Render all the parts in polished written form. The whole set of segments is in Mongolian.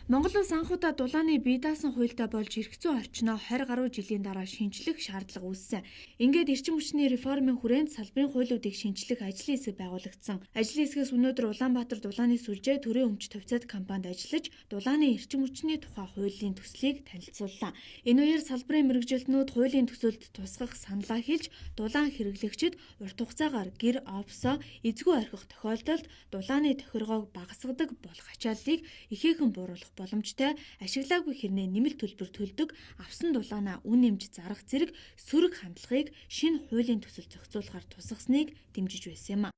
Монгол улс анхудаа дулааны бие даасан хуультай болж эрх зүйн орчноо 20 гаруй жилийн дараа шинжлэх шаардлага үүссэн. Ингээд эрчим хүчний реформын хүрээнд салбарын хуулиудыг шинжлэх ажлын хэсэг байгуулагдсан. Ажлын хэсгээс өнөөдөр Улаанбаатар дулааны сүлжээ төрийн өмч төвцөд компанид ажиллаж дулааны эрчим хүчний тухай хуулийн төслийг танилцууллаа. Энэ үеэр салбарын мэргэжилтнүүд хуулийн төсөлд тусгах саналаа хэлж дулаан хэрэглэгчид урт хугацаагаар гэр офсоо эзгүй орхих тохиолдолд дулааны тохиргоог багасгадаг болох ачааллыг ихээхэн бууруулах боломжтой, ашиглаагүй хэрнээ нэмэлт төлбөр төлдөг, авсан дулаанаа үн нэмж зарах зэрэг сөрөг хандлагыг шинэ хуулийн төсөл зохицуулахаар тусгасныг дэмжиж байсан юм а.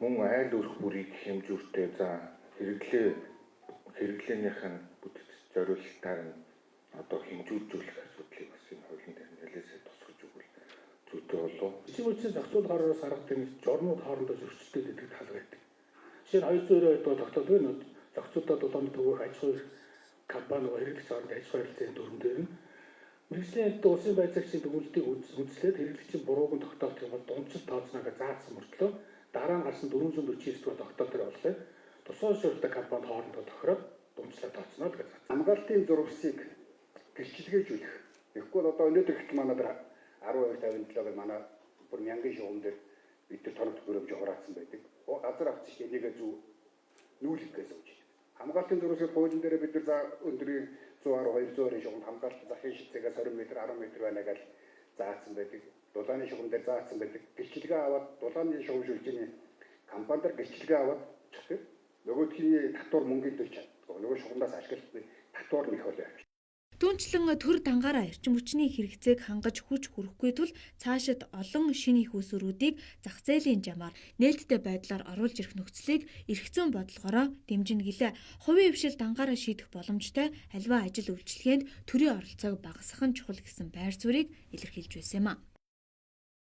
Мөн айл өрх бүрийг хэмжүүртэй хэрэглээнийх нь бүтэц зориулалтаар нь одоо хэмжүүлжүүлэх асуудлыг бас энэ хуулийн дээр нэлээсээ тусгаж өгвөл зүйтэй болов. Эрчим хүчний зохицуулахаараас гаргадаг нэг журмууд хоорондоо зөрчилдөд байдаг тал байдаг. Жишээ нь 290 одоо тогтодог нь зохицуулалтад дулааны төвөөх аж ахуй компани хэрэглэгч хооронд аж ахуй харилцааны дүрм дээр нь мэргэжлийн улсын байцаагчдын дүгнэлтийг үзлээд хэрэглэгчийн бурууг нь тогтоох юм бол дундчил тооцноог заасан мөртлөө дараа нь гарсан 449 дугаар тогтоолтоор боллоо. Тусгай шууртай компани хоорондоо тохироод дундчлаа тооцноо гэж заасан. Хамгаалтын зурвсыг гэрчлэгээжүүлэх. Тэгэхгүй бол одоо өнөөдөр их манай 1257-ыг манай бүр мянган шугам дээр бид нар тоног төгрөмж хураацсан байдаг. Газар авчих чинь энийг зөв нүүлэх гэсэн үг. Хамгаалтын зурвсыг хуулийн дээр бид нар өндрийн 110 200-ын шугамд хамгаалт захын шилцээс 20 м 10 м байна гэж заасан байдаг. Дулааны шугам дээр заасан байдаг. Гэрчлэгээ аваад дулааны шугам шилжээний компанидэр гэрчлэгээ аваад чихтэй. Нөгөөдхийн татвар мөнгөнд төрч чаддаг. Нөгөө шугамдаас ашиглах татвар нэх болоо. Түүнчлэн төр дангаараа эрчим хүчний хэрэгцээг хангаж хүч хүрэхгүй тул цаашид олон шинэ их усруудыг зах зээлийн жамаар нээлттэй байдлаар оруулж ирэх нөхцөлийг эрх зүйн бодлогоороо дэмжинэ гэлээ. Хувийн хвшил дангаараа шийдэх боломжтой аливаа ажил үйлчилгээнд төрийн оролцоог багасгах нь чухал гэсэн байр суурийг илэрхийлж байсан юм а.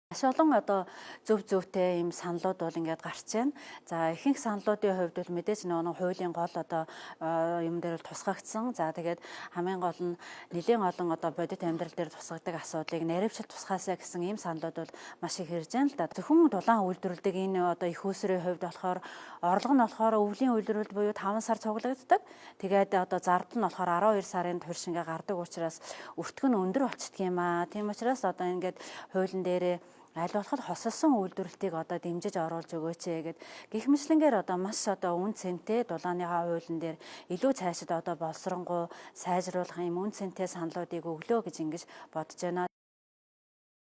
Маш олон одоо зөв-зөвтэй ийм саналууд бол ингээд гарч байна. За ихэнх саналуудын хувьд бол мэдээж нэг хуулийн гол одоо юм дээр бол тусгагдсан. За тэгээд хамгийн гол нь нэлийн олон одоо бодит амьдрал дээр тусгадаг асуудлыг наривчл тусгаасаа гэсэн ийм саналууд бол маш их ирж байна л да. Зөвхөн дулаан үйлдвэрлэдэг энэ одоо их усрын хувьд болохоор орлого нь болохоор өвлийн үйлдвэрлэл буюу 5 сар цуглагддаг. Тэгээд одоо зардал нь болохоор 12 сарын турш ингээ гардаг учраас өртгөн өндөр болчихдөг юм аа. Тийм учраас одоо ингээд хуулийн дээрээ аль болох хосолсон үйлдвэрлэлтийг одоо дэмжиж оруулж өгөөч гэгээд гэх мэтлэнгээр одоо маш одоо үн цэнтэй дулааныхаа хуулийн дээр илүү цаашид одоо боловсронгуй сайжруулах юм үн цэнтэй саналуудыг өглөө гэж ингэж бодож байна.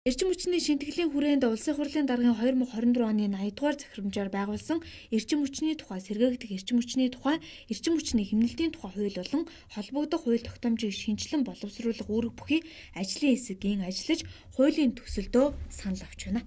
Эрчим хүчний шинтгэлийн хүрээнд улсын хурлын даргын 2024 оны 80 дугаар захирамжаар байгуулсан эрчим хүчний тухай сэргээгдэх эрчим хүчний тухай эрчим хүчний хэмнэлтийн тухай хууль болон холбогдох хууль тогтоомжийг шинжилэн боловсруулах үүрэг бүхий ажлын хэсэг ин ажиллаж хуулийн төсөлдөө санал авч байна.